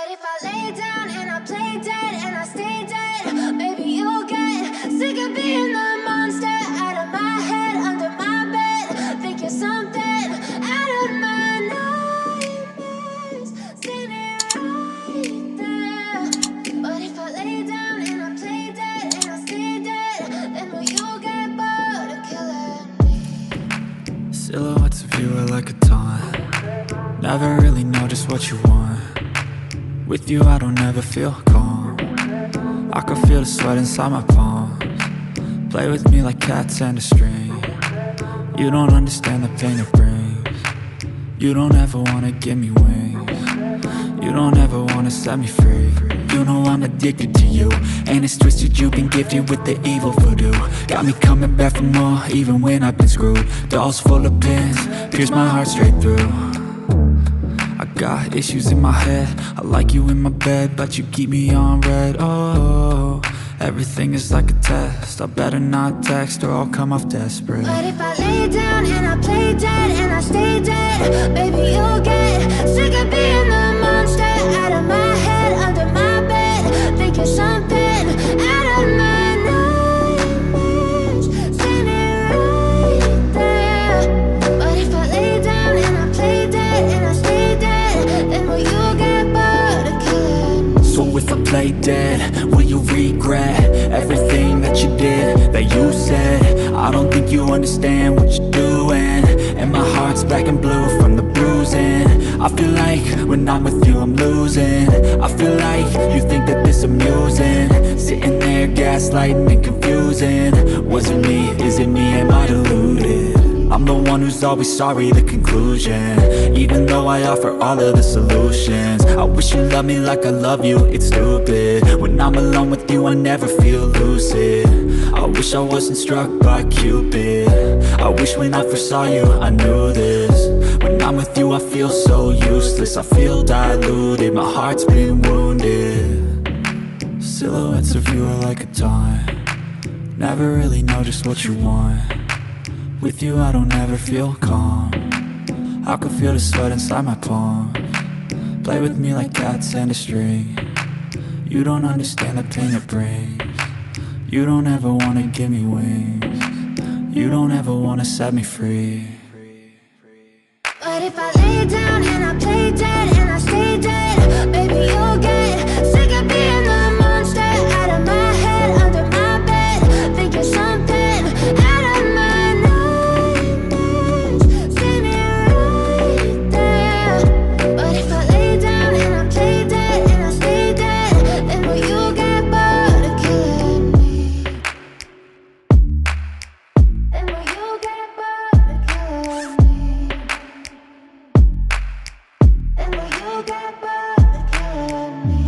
But if I lay down and I play dead and I stay dead, maybe you'll get sick of being the monster out of my head, under my bed. Think you're something out of my nightmares, standing right there. But if I lay down and I play dead and I stay dead, then will you get bored of killing me? Silhouettes of you are like a taunt. Never really know just what you want. With you I don't ever feel calm. I can feel the sweat inside my palms. Play with me like cats and a string. You don't understand the pain it brings. You don't ever wanna give me wings. You don't ever wanna set me free. You know I'm addicted to you, and it's twisted, you've been gifted with the evil voodoo. Got me coming back for more, even when I've been screwed. Dolls full of pins, pierce my heart straight through. I got issues in my head, I like you in my bed, but you keep me on red. Oh, everything is like a test, I better not text or I'll come off desperate. But if I lay down and I play dead and I stay dead, maybe you'll get sick of being the monster out of my head, under my bed. Think you're something out of my nightmares, standing right there. But if I lay down and I play dead and I stay dead, then will you get bored of killing me? So if I play dead, will you regret everything that you did, that you said? I don't think you understand what you're doing, and my heart's black and blue from the bruising. I feel like when I'm with you I'm losing. I feel like you think that this amusing, sitting there gaslighting and confusing. Was it me? Is it me? Am I deluded? I'm the one who's always sorry, the conclusion, even though I offer all of the solutions. I wish you loved me like I love you, it's stupid. When I'm alone with you I never feel lucid. I wish I wasn't struck by Cupid. I wish when I first saw you I knew this. When I'm with you I feel so useless, I feel diluted, my heart's been wounded. Silhouettes of you are like a taunt. Never really know just what you want. With you I don't ever feel calm. I can feel the sweat inside my palms. Play with me like cats and a string. You don't understand the pain it brings. You don't ever wanna give me wings. You don't ever wanna set me free. But if I lay down and I play dead and I stay dead, maybe you'll get sick of being the monster out of my head, under my bed. Think you're something out of my nightmares, standing right there. But if I lay down and I play dead and I stay dead, then will you get bored of killing me? Then will you get bored of killing me? And will you get bored of killing me?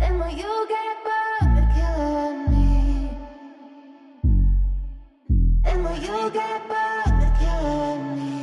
And will you get bored of killing me? And will you get bored of killing me?